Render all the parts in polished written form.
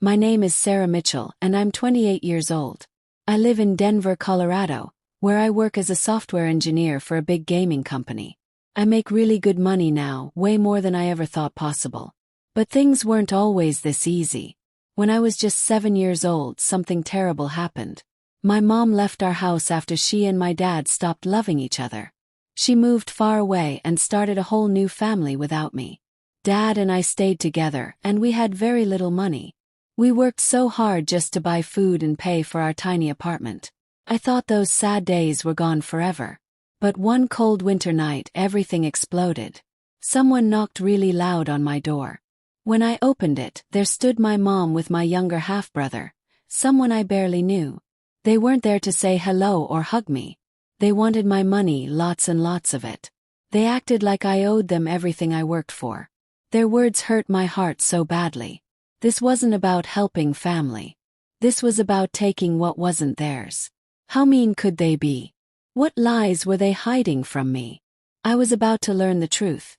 My name is Sarah Mitchell and I'm 28 years old. I live in Denver, Colorado, where I work as a software engineer for a big gaming company. I make really good money now, way more than I ever thought possible. But things weren't always this easy. When I was just 7 years old, something terrible happened. My mom left our house after she and my dad stopped loving each other. She moved far away and started a whole new family without me. Dad and I stayed together, and we had very little money. We worked so hard just to buy food and pay for our tiny apartment. I thought those sad days were gone forever. But one cold winter night, everything exploded. Someone knocked really loud on my door. When I opened it, there stood my mom with my younger half-brother, someone I barely knew. They weren't there to say hello or hug me. They wanted my money, lots and lots of it. They acted like I owed them everything I worked for. Their words hurt my heart so badly. This wasn't about helping family. This was about taking what wasn't theirs. How mean could they be? What lies were they hiding from me? I was about to learn the truth,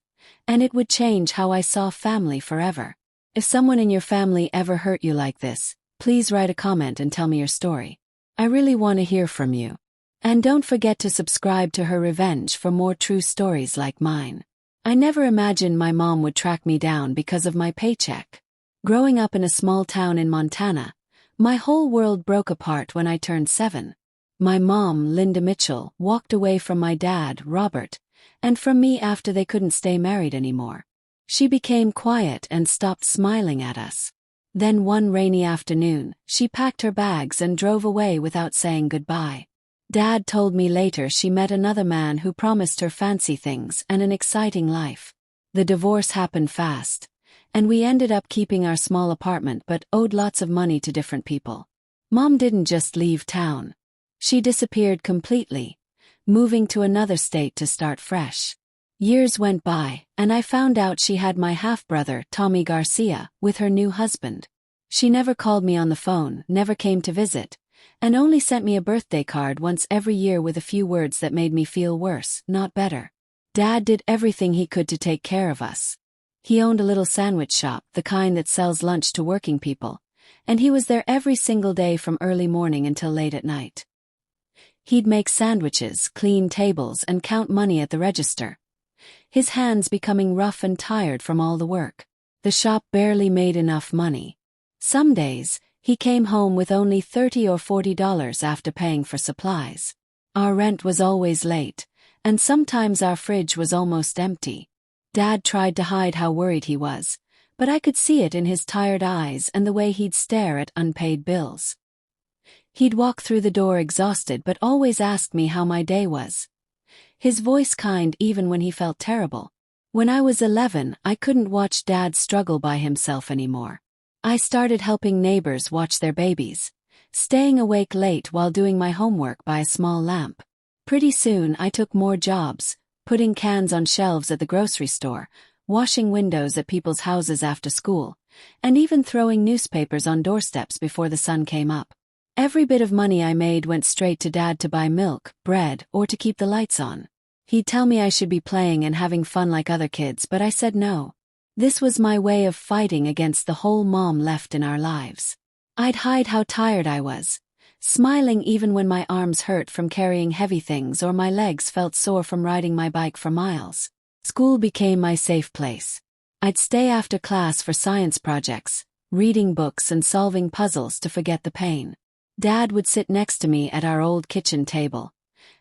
and it would change how I saw family forever. If someone in your family ever hurt you like this, please write a comment and tell me your story. I really want to hear from you. And don't forget to subscribe to Her Revenge for more true stories like mine. I never imagined my mom would track me down because of my paycheck. Growing up in a small town in Montana, my whole world broke apart when I turned 7. My mom, Linda Mitchell, walked away from my dad, Robert, and from me after they couldn't stay married anymore. She became quiet and stopped smiling at us. Then one rainy afternoon, she packed her bags and drove away without saying goodbye. Dad told me later she met another man who promised her fancy things and an exciting life. The divorce happened fast, and we ended up keeping our small apartment but owed lots of money to different people. Mom didn't just leave town. She disappeared completely, moving to another state to start fresh. Years went by, and I found out she had my half-brother, Tommy Garcia, with her new husband. She never called me on the phone, never came to visit, and only sent me a birthday card once every year with a few words that made me feel worse, not better. Dad did everything he could to take care of us. He owned a little sandwich shop, the kind that sells lunch to working people, and he was there every single day from early morning until late at night. He'd make sandwiches, clean tables, and count money at the register, his hands becoming rough and tired from all the work. The shop barely made enough money. Some days, he came home with only $30 or $40 after paying for supplies. Our rent was always late, and sometimes our fridge was almost empty. Dad tried to hide how worried he was, but I could see it in his tired eyes and the way he'd stare at unpaid bills. He'd walk through the door exhausted but always ask me how my day was. His voice kind even when he felt terrible. When I was 11, I couldn't watch Dad struggle by himself anymore. I started helping neighbors watch their babies, staying awake late while doing my homework by a small lamp. Pretty soon I took more jobs, putting cans on shelves at the grocery store, washing windows at people's houses after school, and even throwing newspapers on doorsteps before the sun came up. Every bit of money I made went straight to Dad to buy milk, bread, or to keep the lights on. He'd tell me I should be playing and having fun like other kids, but I said no. This was my way of fighting against the hole Mom left in our lives. I'd hide how tired I was, smiling even when my arms hurt from carrying heavy things or my legs felt sore from riding my bike for miles. School became my safe place. I'd stay after class for science projects, reading books and solving puzzles to forget the pain. Dad would sit next to me at our old kitchen table,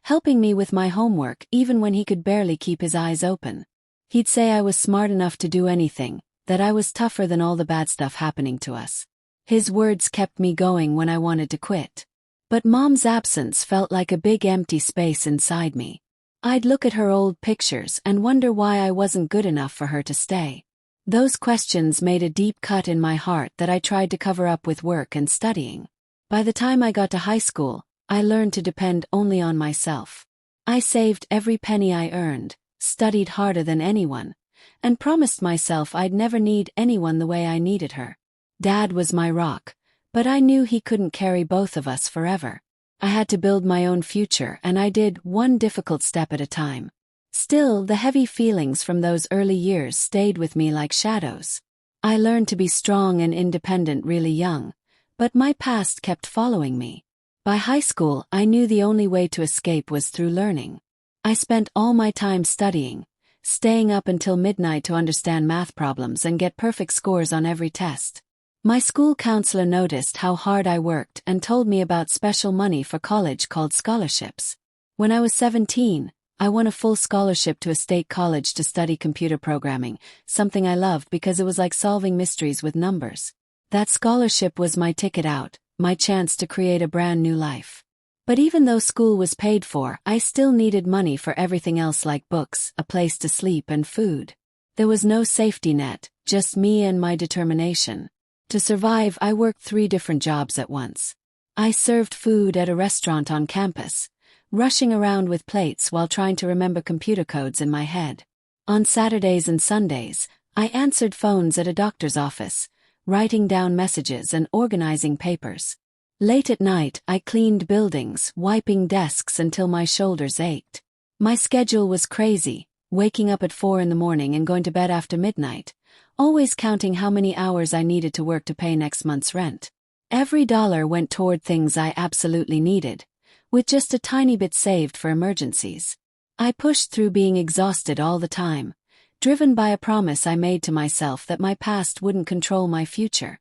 helping me with my homework even when he could barely keep his eyes open. He'd say I was smart enough to do anything, that I was tougher than all the bad stuff happening to us. His words kept me going when I wanted to quit. But Mom's absence felt like a big empty space inside me. I'd look at her old pictures and wonder why I wasn't good enough for her to stay. Those questions made a deep cut in my heart that I tried to cover up with work and studying. By the time I got to high school, I learned to depend only on myself. I saved every penny I earned, studied harder than anyone, and promised myself I'd never need anyone the way I needed her. Dad was my rock, but I knew he couldn't carry both of us forever. I had to build my own future, and I did, one difficult step at a time. Still, the heavy feelings from those early years stayed with me like shadows. I learned to be strong and independent really young, but my past kept following me. By high school, I knew the only way to escape was through learning. I spent all my time studying, staying up until midnight to understand math problems and get perfect scores on every test. My school counselor noticed how hard I worked and told me about special money for college called scholarships. When I was 17, I won a full scholarship to a state college to study computer programming, something I loved because it was like solving mysteries with numbers. That scholarship was my ticket out, my chance to create a brand new life. But even though school was paid for, I still needed money for everything else like books, a place to sleep and food. There was no safety net, just me and my determination. To survive, I worked 3 different jobs at once. I served food at a restaurant on campus, rushing around with plates while trying to remember computer codes in my head. On Saturdays and Sundays, I answered phones at a doctor's office, writing down messages and organizing papers. Late at night, I cleaned buildings, wiping desks until my shoulders ached. My schedule was crazy, waking up at 4 in the morning and going to bed after midnight, always counting how many hours I needed to work to pay next month's rent. Every dollar went toward things I absolutely needed, with just a tiny bit saved for emergencies. I pushed through being exhausted all the time, driven by a promise I made to myself that my past wouldn't control my future.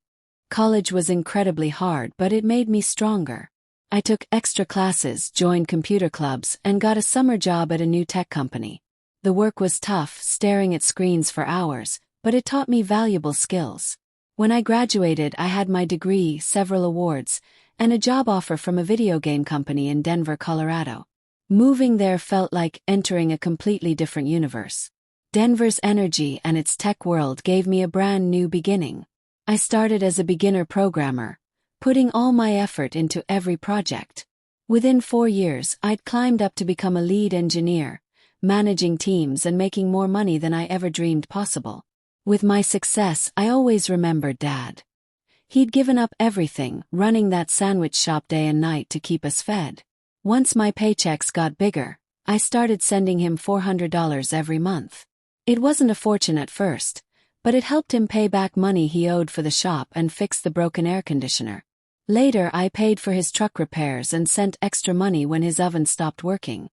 College was incredibly hard, but it made me stronger. I took extra classes, joined computer clubs, and got a summer job at a new tech company. The work was tough, staring at screens for hours, but it taught me valuable skills. When I graduated, I had my degree, several awards, and a job offer from a video game company in Denver, Colorado. Moving there felt like entering a completely different universe. Denver's energy and its tech world gave me a brand new beginning. I started as a beginner programmer, putting all my effort into every project. Within 4 years, I'd climbed up to become a lead engineer, managing teams and making more money than I ever dreamed possible. With my success, I always remembered Dad. He'd given up everything, running that sandwich shop day and night to keep us fed. Once my paychecks got bigger, I started sending him $400 every month. It wasn't a fortune at first, but it helped him pay back money he owed for the shop and fix the broken air conditioner. Later, I paid for his truck repairs and sent extra money when his oven stopped working.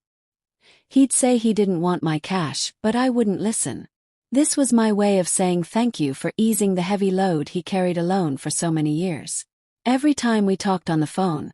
He'd say he didn't want my cash, but I wouldn't listen. This was my way of saying thank you for easing the heavy load he carried alone for so many years. Every time we talked on the phone,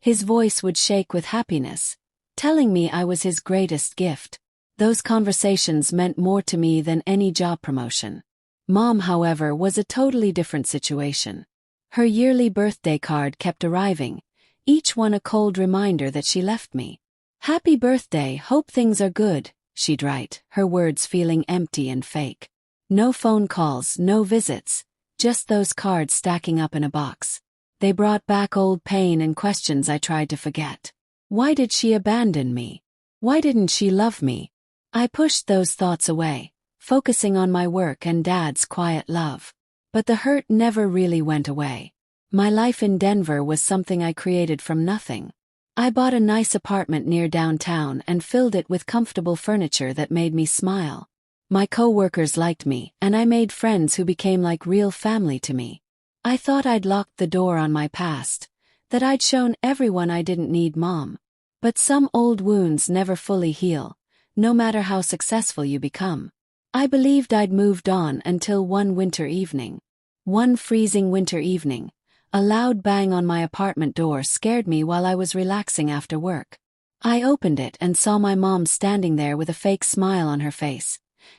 his voice would shake with happiness, telling me I was his greatest gift. Those conversations meant more to me than any job promotion. Mom, however, was a totally different situation. Her yearly birthday card kept arriving, each one a cold reminder that she left me. "Happy birthday, hope things are good," she'd write, her words feeling empty and fake. No phone calls, no visits, just those cards stacking up in a box. They brought back old pain and questions I tried to forget. Why did she abandon me? Why didn't she love me? I pushed those thoughts away, focusing on my work and Dad's quiet love. But the hurt never really went away. My life in Denver was something I created from nothing. I bought a nice apartment near downtown and filled it with comfortable furniture that made me smile. My co-workers liked me, and I made friends who became like real family to me. I thought I'd locked the door on my past, that I'd shown everyone I didn't need Mom. But some old wounds never fully heal, no matter how successful you become. I believed I'd moved on until one winter evening. One freezing winter evening, a loud bang on my apartment door scared me while I was relaxing after work. I opened it and saw my mom standing there with a fake smile on her face,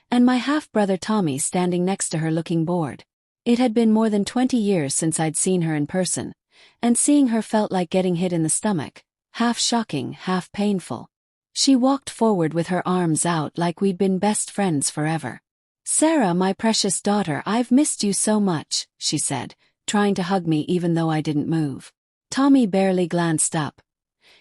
and my half-brother Tommy standing next to her looking bored. It had been more than 20 years since I'd seen her in person, and seeing her felt like getting hit in the stomach, half shocking, half painful. She walked forward with her arms out like we'd been best friends forever. "Sarah, my precious daughter, I've missed you so much," she said, trying to hug me even though I didn't move. Tommy barely glanced up,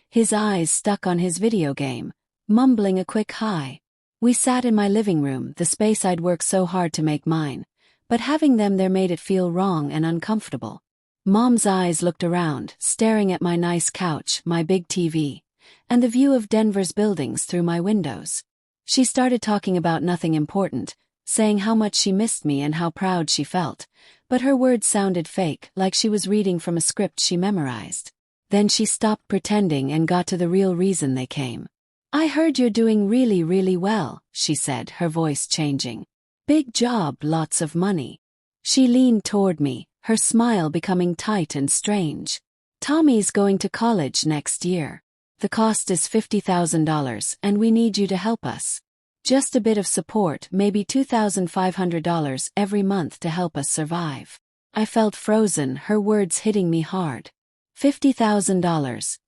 his eyes stuck on his video game, mumbling a quick hi. We sat in my living room, the space I'd worked so hard to make mine, but having them there made it feel wrong and uncomfortable. Mom's eyes looked around, staring at my nice couch, my big TV, and the view of Denver's buildings through my windows. She started talking about nothing important, saying how much she missed me and how proud she felt, but her words sounded fake, like she was reading from a script she memorized. Then she stopped pretending and got to the real reason they came. "I heard you're doing really, really well," she said, her voice changing. "Big job, lots of money." She leaned toward me, her smile becoming tight and strange. "Tommy's going to college next year. The cost is $50,000 and we need you to help us. Just a bit of support, maybe $2,500 every month to help us survive." I felt frozen, her words hitting me hard. $50,000.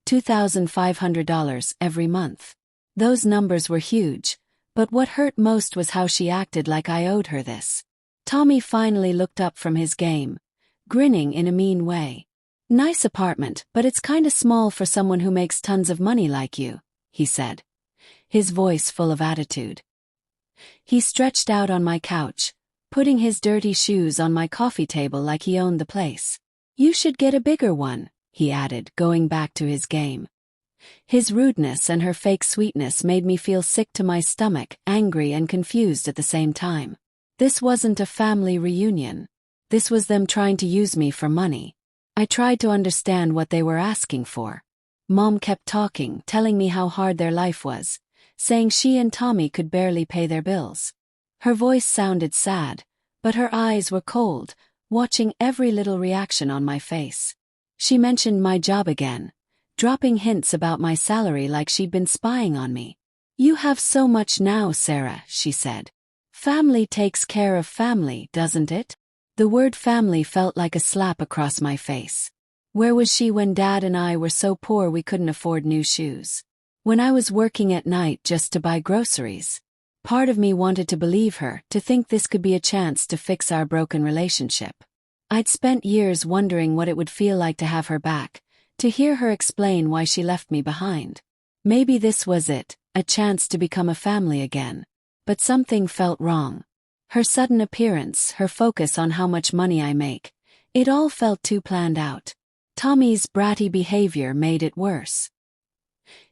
$2,500 every month. Those numbers were huge, but what hurt most was how she acted like I owed her this. Tommy finally looked up from his game, grinning in a mean way. "Nice apartment, but it's kinda small for someone who makes tons of money like you," he said, his voice full of attitude. He stretched out on my couch, putting his dirty shoes on my coffee table like he owned the place. "You should get a bigger one," he added, going back to his game. His rudeness and her fake sweetness made me feel sick to my stomach, angry and confused at the same time. This wasn't a family reunion. This was them trying to use me for money. I tried to understand what they were asking for. Mom kept talking, telling me how hard their life was, saying she and Tommy could barely pay their bills. Her voice sounded sad, but her eyes were cold, watching every little reaction on my face. She mentioned my job again, dropping hints about my salary like she'd been spying on me. "You have so much now, Sarah," she said. "Family takes care of family, doesn't it?" The word family felt like a slap across my face. Where was she when Dad and I were so poor we couldn't afford new shoes? When I was working at night just to buy groceries? Part of me wanted to believe her, to think this could be a chance to fix our broken relationship. I'd spent years wondering what it would feel like to have her back, to hear her explain why she left me behind. Maybe this was it, a chance to become a family again. But something felt wrong. Her sudden appearance, her focus on how much money I make, it all felt too planned out. Tommy's bratty behavior made it worse.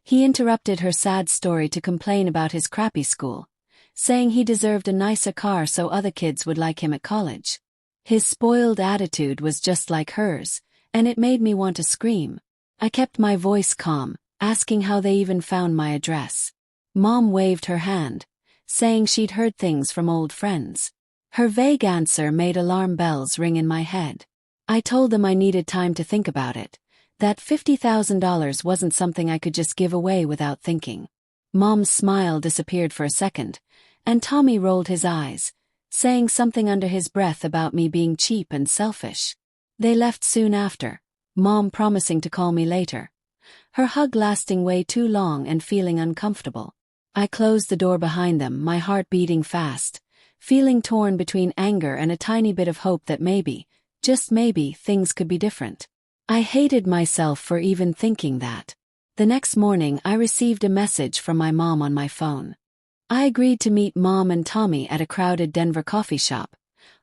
He interrupted her sad story to complain about his crappy school, saying he deserved a nicer car so other kids would like him at college. His spoiled attitude was just like hers, and it made me want to scream. I kept my voice calm, asking how they even found my address. Mom waved her hand, saying she'd heard things from old friends. Her vague answer made alarm bells ring in my head. I told them I needed time to think about it, that $50,000 wasn't something I could just give away without thinking. Mom's smile disappeared for a second, and Tommy rolled his eyes, saying something under his breath about me being cheap and selfish. They left soon after, Mom promising to call me later. Her hug lasting way too long and feeling uncomfortable. I closed the door behind them, my heart beating fast, feeling torn between anger and a tiny bit of hope that maybe, just maybe, things could be different. I hated myself for even thinking that. The next morning I received a message from my mom on my phone. I agreed to meet Mom and Tommy at a crowded Denver coffee shop,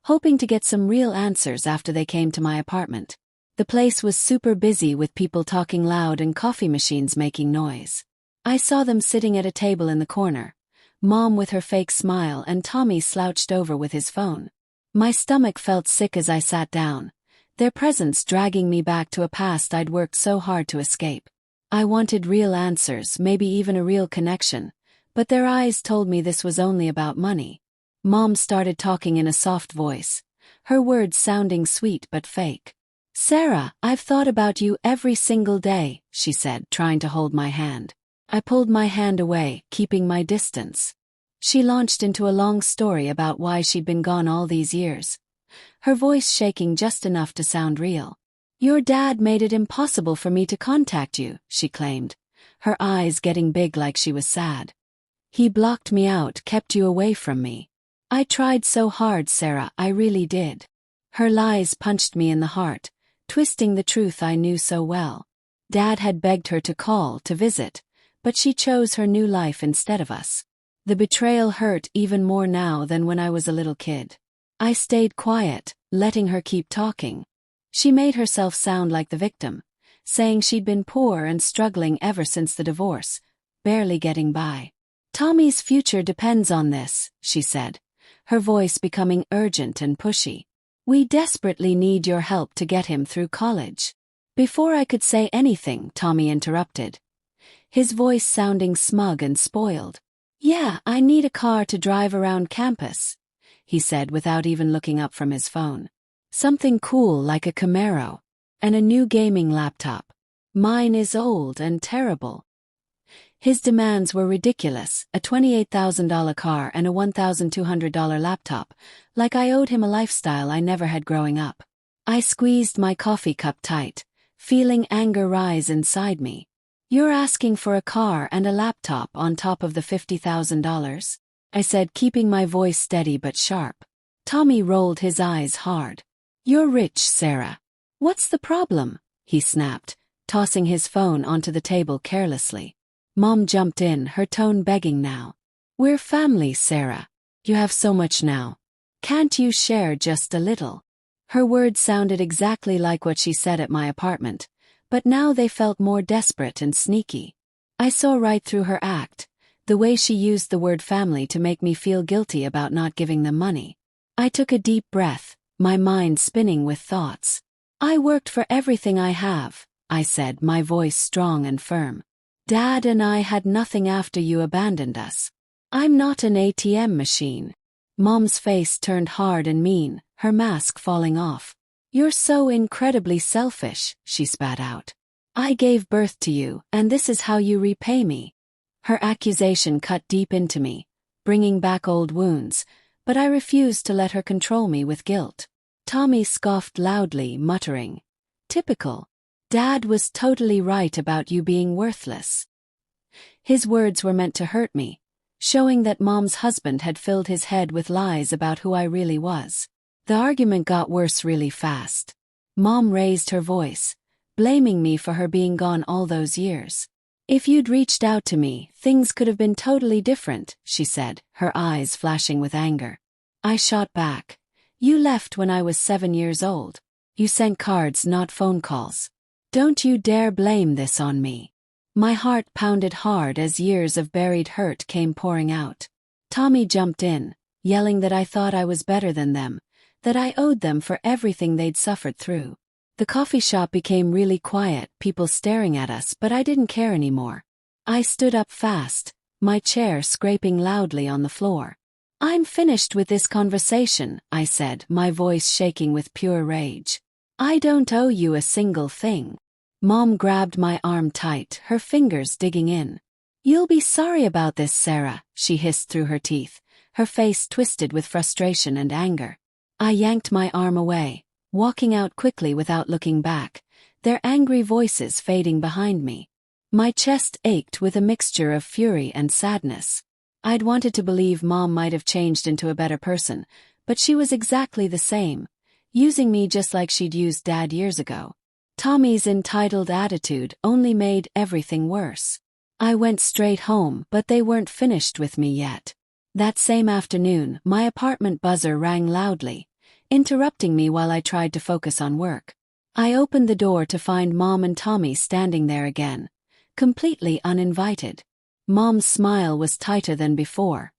hoping to get some real answers after they came to my apartment. The place was super busy with people talking loud and coffee machines making noise. I saw them sitting at a table in the corner, Mom with her fake smile and Tommy slouched over with his phone. My stomach felt sick as I sat down, their presence dragging me back to a past I'd worked so hard to escape. I wanted real answers, maybe even a real connection, but their eyes told me this was only about money. Mom started talking in a soft voice, her words sounding sweet but fake. "Sarah, I've thought about you every single day," she said, trying to hold my hand. I pulled my hand away, keeping my distance. She launched into a long story about why she'd been gone all these years, her voice shaking just enough to sound real. "Your dad made it impossible for me to contact you," she claimed, her eyes getting big like she was sad. "He blocked me out, kept you away from me. I tried so hard, Sarah, I really did." Her lies punched me in the heart, twisting the truth I knew so well. Dad had begged her to call, to visit, but she chose her new life instead of us. The betrayal hurt even more now than when I was a little kid. I stayed quiet, letting her keep talking. She made herself sound like the victim, saying she'd been poor and struggling ever since the divorce, barely getting by. "Tommy's future depends on this," she said, her voice becoming urgent and pushy. "We desperately need your help to get him through college." Before I could say anything, Tommy interrupted, his voice sounding smug and spoiled. "Yeah, I need a car to drive around campus," he said without even looking up from his phone. "Something cool like a Camaro. And a new gaming laptop. Mine is old and terrible." His demands were ridiculous, a $28,000 car and a $1,200 laptop, like I owed him a lifestyle I never had growing up. I squeezed my coffee cup tight, feeling anger rise inside me. "You're asking for a car and a laptop on top of the $50,000? I said, keeping my voice steady but sharp. Tommy rolled his eyes hard. "You're rich, Sarah. What's the problem?" he snapped, tossing his phone onto the table carelessly. Mom jumped in, her tone begging now. "We're family, Sarah. You have so much now. Can't you share just a little?" Her words sounded exactly like what she said at my apartment, but now they felt more desperate and sneaky. I saw right through her act, the way she used the word family to make me feel guilty about not giving them money. I took a deep breath, my mind spinning with thoughts. "I worked for everything I have," I said, my voice strong and firm. "Dad and I had nothing after you abandoned us. I'm not an ATM machine." Mom's face turned hard and mean, her mask falling off. "You're so incredibly selfish," she spat out. "I gave birth to you, and this is how you repay me." Her accusation cut deep into me, bringing back old wounds, but I refused to let her control me with guilt. Tommy scoffed loudly, muttering, "Typical. Dad was totally right about you being worthless." His words were meant to hurt me, showing that Mom's husband had filled his head with lies about who I really was. The argument got worse really fast. Mom raised her voice, blaming me for her being gone all those years. "If you'd reached out to me, things could have been totally different," she said, her eyes flashing with anger. I shot back. "You left when I was 7 years old. You sent cards, not phone calls. Don't you dare blame this on me." My heart pounded hard as years of buried hurt came pouring out. Tommy jumped in, yelling that I thought I was better than them, that I owed them for everything they'd suffered through. The coffee shop became really quiet, people staring at us, but I didn't care anymore. I stood up fast, my chair scraping loudly on the floor. "I'm finished with this conversation," I said, my voice shaking with pure rage. "I don't owe you a single thing." Mom grabbed my arm tight, her fingers digging in. "You'll be sorry about this, Sarah," she hissed through her teeth, her face twisted with frustration and anger. I yanked my arm away, walking out quickly without looking back, their angry voices fading behind me. My chest ached with a mixture of fury and sadness. I'd wanted to believe Mom might have changed into a better person, but she was exactly the same, using me just like she'd used Dad years ago. Tommy's entitled attitude only made everything worse. I went straight home, but they weren't finished with me yet. That same afternoon, my apartment buzzer rang loudly, interrupting me while I tried to focus on work. I opened the door to find Mom and Tommy standing there again, completely uninvited. Mom's smile was tighter than before,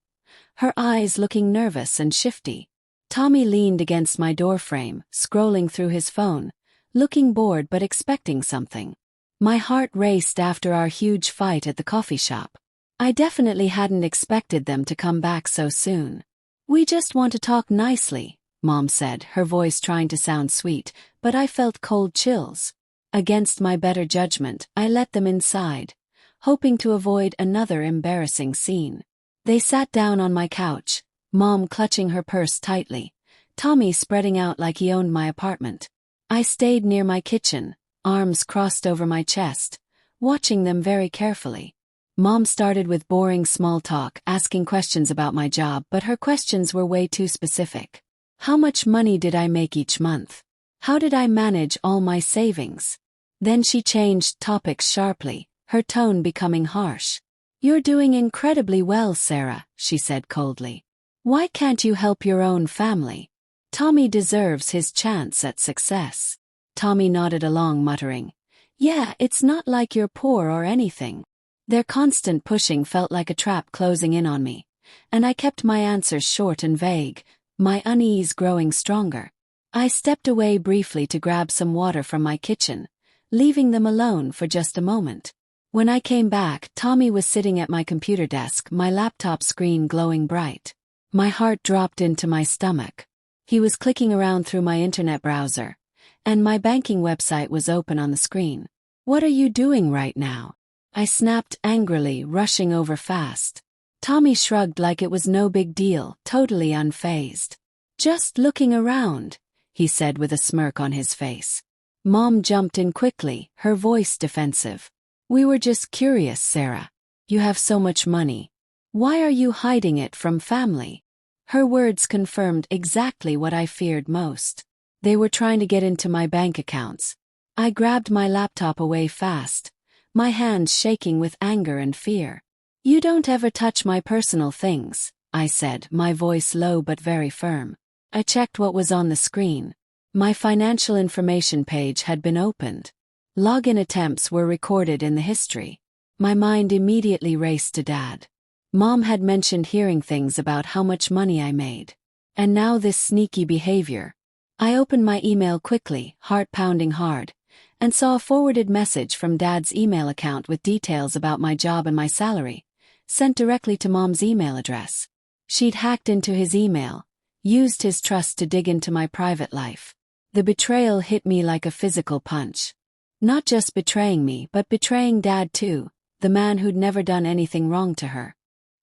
her eyes looking nervous and shifty. Tommy leaned against my doorframe, scrolling through his phone, looking bored but expecting something. My heart raced after our huge fight at the coffee shop. I definitely hadn't expected them to come back so soon. "We just want to talk nicely," Mom said, her voice trying to sound sweet, but I felt cold chills. Against my better judgment, I let them inside, hoping to avoid another embarrassing scene. They sat down on my couch, Mom clutching her purse tightly, Tommy spreading out like he owned my apartment. I stayed near my kitchen, arms crossed over my chest, watching them very carefully. Mom started with boring small talk, asking questions about my job, but her questions were way too specific. How much money did I make each month? How did I manage all my savings? Then she changed topics sharply, her tone becoming harsh. "You're doing incredibly well, Sarah," she said coldly. "Why can't you help your own family? Tommy deserves his chance at success." Tommy nodded along, muttering, "Yeah, it's not like you're poor or anything." Their constant pushing felt like a trap closing in on me, and I kept my answers short and vague, my unease growing stronger. I stepped away briefly to grab some water from my kitchen, leaving them alone for just a moment. When I came back, Tommy was sitting at my computer desk, my laptop screen glowing bright. My heart dropped into my stomach. He was clicking around through my internet browser, and my banking website was open on the screen. "What are you doing right now?" I snapped angrily, rushing over fast. Tommy shrugged like it was no big deal, totally unfazed. "Just looking around," he said with a smirk on his face. Mom jumped in quickly, her voice defensive. "We were just curious, Sarah. You have so much money. Why are you hiding it from family?" Her words confirmed exactly what I feared most. They were trying to get into my bank accounts. I grabbed my laptop away fast, my hands shaking with anger and fear. "You don't ever touch my personal things," I said, my voice low but very firm. I checked what was on the screen. My financial information page had been opened. Login attempts were recorded in the history. My mind immediately raced to Dad. Mom had mentioned hearing things about how much money I made. And now this sneaky behavior. I opened my email quickly, heart pounding hard, and saw a forwarded message from Dad's email account with details about my job and my salary, sent directly to Mom's email address. She'd hacked into his email, used his trust to dig into my private life. The betrayal hit me like a physical punch. Not just betraying me, but betraying Dad too, the man who'd never done anything wrong to her.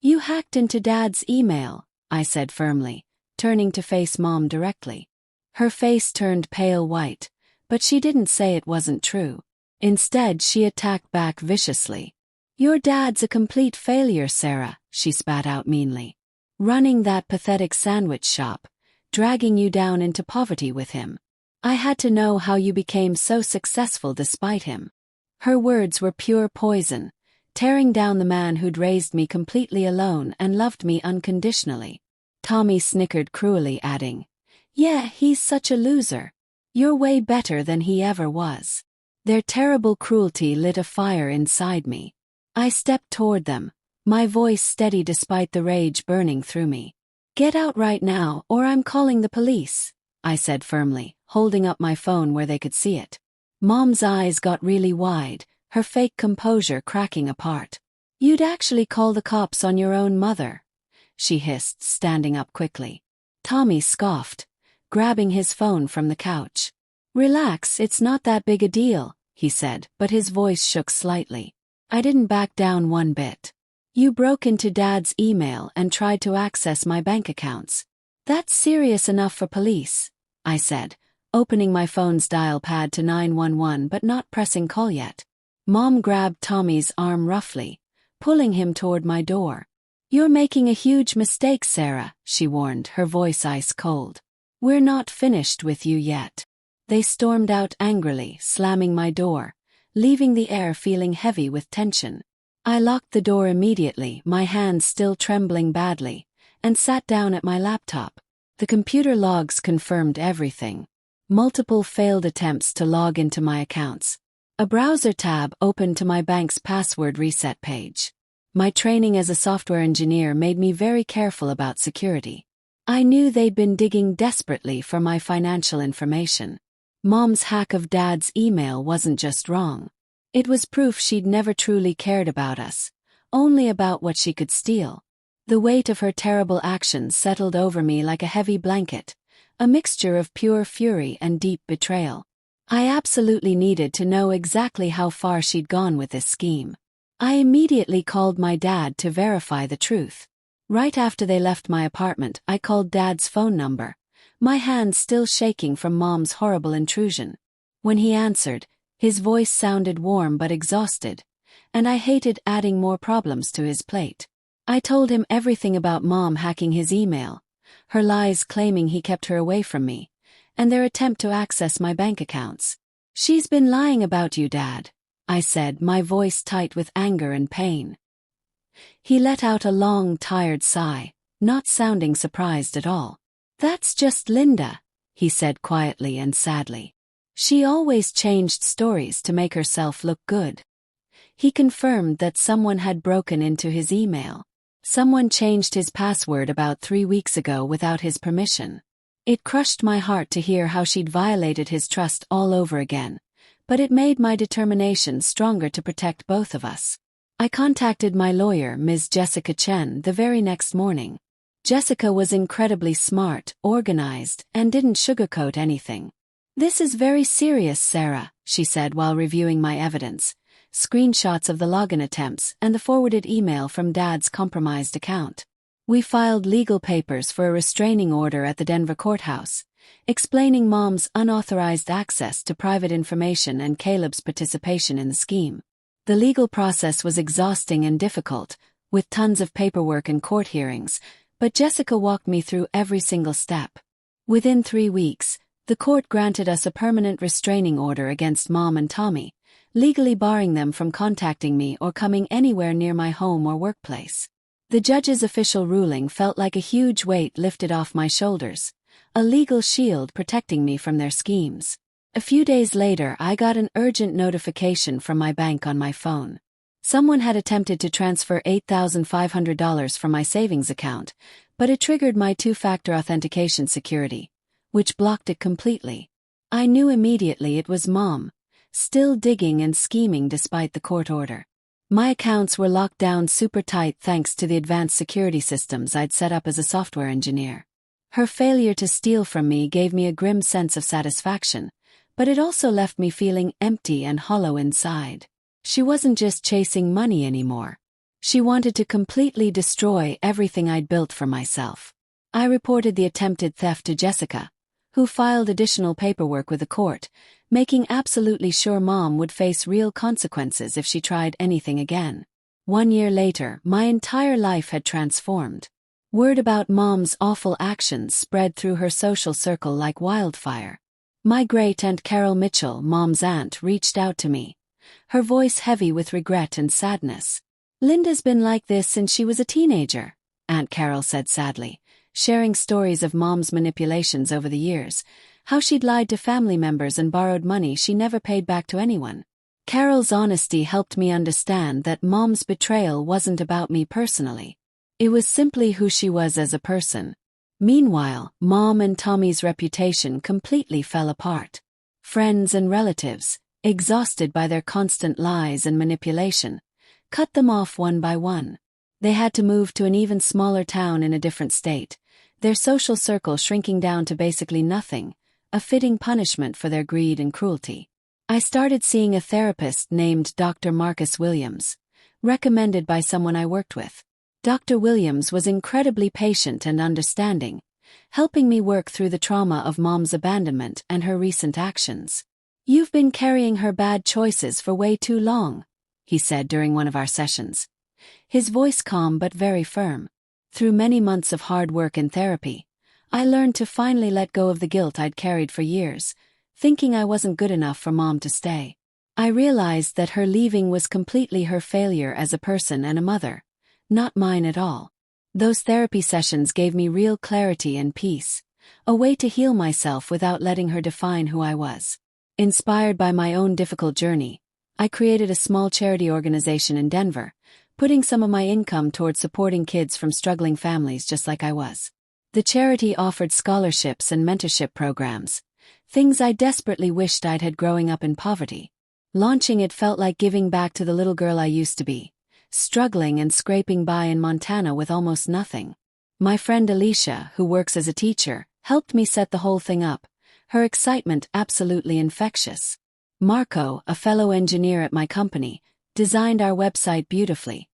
"You hacked into Dad's email," I said firmly, turning to face Mom directly. Her face turned pale white, but she didn't say it wasn't true. Instead, she attacked back viciously. "Your dad's a complete failure, Sarah," she spat out meanly. "Running that pathetic sandwich shop, dragging you down into poverty with him. I had to know how you became so successful despite him." Her words were pure poison, tearing down the man who'd raised me completely alone and loved me unconditionally. Tommy snickered cruelly, adding, "Yeah, he's such a loser. You're way better than he ever was." Their terrible cruelty lit a fire inside me. I stepped toward them, my voice steady despite the rage burning through me. "Get out right now, or I'm calling the police," I said firmly, holding up my phone where they could see it. Mom's eyes got really wide, her fake composure cracking apart. "You'd actually call the cops on your own mother," she hissed, standing up quickly. Tommy scoffed, grabbing his phone from the couch. "Relax, it's not that big a deal," he said, but his voice shook slightly. I didn't back down one bit. "You broke into Dad's email and tried to access my bank accounts. That's serious enough for police," I said, opening my phone's dial pad to 911 but not pressing call yet. Mom grabbed Tommy's arm roughly, pulling him toward my door. "You're making a huge mistake, Sarah," she warned, her voice ice cold. "We're not finished with you yet." They stormed out angrily, slamming my door, leaving the air feeling heavy with tension. I locked the door immediately, my hands still trembling badly, and sat down at my laptop. The computer logs confirmed everything. Multiple failed attempts to log into my accounts. A browser tab opened to my bank's password reset page. My training as a software engineer made me very careful about security. I knew they'd been digging desperately for my financial information. Mom's hack of Dad's email wasn't just wrong. It was proof she'd never truly cared about us, only about what she could steal. The weight of her terrible actions settled over me like a heavy blanket, a mixture of pure fury and deep betrayal. I absolutely needed to know exactly how far she'd gone with this scheme. I immediately called my dad to verify the truth. Right after they left my apartment, I called Dad's phone number, my hands still shaking from Mom's horrible intrusion. When he answered, his voice sounded warm but exhausted, and I hated adding more problems to his plate. I told him everything about Mom hacking his email, her lies claiming he kept her away from me, and their attempt to access my bank accounts. "She's been lying about you, Dad," I said, my voice tight with anger and pain. He let out a long, tired sigh, not sounding surprised at all. "That's just Linda," he said quietly and sadly. "She always changed stories to make herself look good." He confirmed that someone had broken into his email. Someone changed his password about 3 weeks ago without his permission. It crushed my heart to hear how she'd violated his trust all over again, but it made my determination stronger to protect both of us. I contacted my lawyer, Ms. Jessica Chen, the very next morning. Jessica was incredibly smart, organized, and didn't sugarcoat anything. "This is very serious, Sarah," she said while reviewing my evidence, screenshots of the login attempts and the forwarded email from Dad's compromised account. We filed legal papers for a restraining order at the Denver courthouse, explaining Mom's unauthorized access to private information and Caleb's participation in the scheme. The legal process was exhausting and difficult, with tons of paperwork and court hearings, but Jessica walked me through every single step. Within 3 weeks, the court granted us a permanent restraining order against Mom and Tommy, legally barring them from contacting me or coming anywhere near my home or workplace. The judge's official ruling felt like a huge weight lifted off my shoulders, a legal shield protecting me from their schemes. A few days later, I got an urgent notification from my bank on my phone. Someone had attempted to transfer $8,500 from my savings account, but it triggered my two-factor authentication security, which blocked it completely. I knew immediately it was Mom, still digging and scheming despite the court order. My accounts were locked down super tight thanks to the advanced security systems I'd set up as a software engineer. Her failure to steal from me gave me a grim sense of satisfaction, but it also left me feeling empty and hollow inside. She wasn't just chasing money anymore. She wanted to completely destroy everything I'd built for myself. I reported the attempted theft to Jessica, who filed additional paperwork with the court, making absolutely sure Mom would face real consequences if she tried anything again. 1 year later, my entire life had transformed. Word about Mom's awful actions spread through her social circle like wildfire. My great-aunt Carol Mitchell, Mom's aunt, reached out to me, her voice heavy with regret and sadness. "Linda's been like this since she was a teenager," Aunt Carol said sadly, sharing stories of Mom's manipulations over the years, how she'd lied to family members and borrowed money she never paid back to anyone. Carol's honesty helped me understand that Mom's betrayal wasn't about me personally. It was simply who she was as a person. Meanwhile, Mom and Tommy's reputation completely fell apart. Friends and relatives, exhausted by their constant lies and manipulation, cut them off one by one. They had to move to an even smaller town in a different state, their social circle shrinking down to basically nothing, a fitting punishment for their greed and cruelty. I started seeing a therapist named Dr. Marcus Williams, recommended by someone I worked with. Dr. Williams was incredibly patient and understanding, helping me work through the trauma of Mom's abandonment and her recent actions. "You've been carrying her bad choices for way too long," he said during one of our sessions, his voice calm but very firm. Through many months of hard work in therapy, I learned to finally let go of the guilt I'd carried for years, thinking I wasn't good enough for Mom to stay. I realized that her leaving was completely her failure as a person and a mother, not mine at all. Those therapy sessions gave me real clarity and peace, a way to heal myself without letting her define who I was. Inspired by my own difficult journey, I created a small charity organization in Denver, putting some of my income towards supporting kids from struggling families just like I was. The charity offered scholarships and mentorship programs, things I desperately wished I'd had growing up in poverty. Launching it felt like giving back to the little girl I used to be, struggling and scraping by in Montana with almost nothing. My friend Alicia, who works as a teacher, helped me set the whole thing up, her excitement absolutely infectious. Marco, a fellow engineer at my company, designed our website beautifully,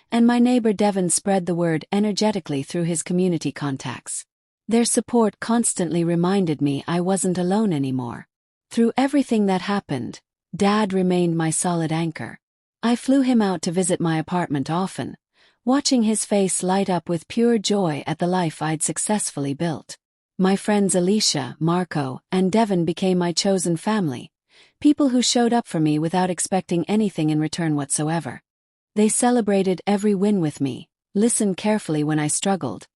and my neighbor Devin spread the word energetically through his community contacts. Their support constantly reminded me I wasn't alone anymore. Through everything that happened, Dad remained my solid anchor. I flew him out to visit my apartment often, watching his face light up with pure joy at the life I'd successfully built. My friends Alicia, Marco, and Devin became my chosen family, people who showed up for me without expecting anything in return whatsoever. They celebrated every win with me, listened carefully when I struggled,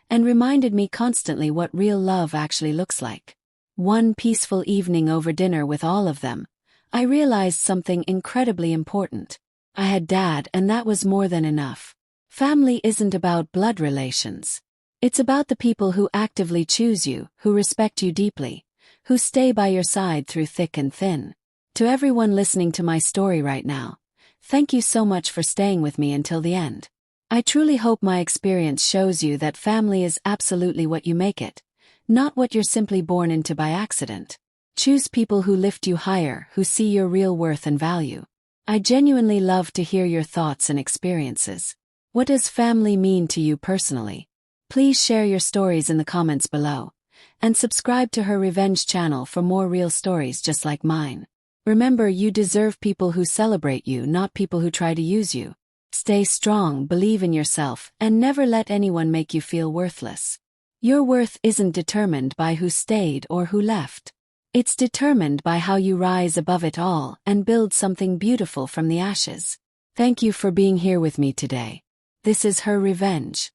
and reminded me constantly what real love actually looks like. One peaceful evening over dinner with all of them, I realized something incredibly important. I had Dad, and that was more than enough. Family isn't about blood relations. It's about the people who actively choose you, who respect you deeply, who stay by your side through thick and thin. To everyone listening to my story right now, thank you so much for staying with me until the end. I truly hope my experience shows you that family is absolutely what you make it, not what you're simply born into by accident. Choose people who lift you higher, who see your real worth and value. I genuinely love to hear your thoughts and experiences. What does family mean to you personally? Please share your stories in the comments below, and subscribe to Her Revenge channel for more real stories just like mine. Remember, you deserve people who celebrate you, not people who try to use you. Stay strong, believe in yourself, and never let anyone make you feel worthless. Your worth isn't determined by who stayed or who left. It's determined by how you rise above it all and build something beautiful from the ashes. Thank you for being here with me today. This is Her Revenge.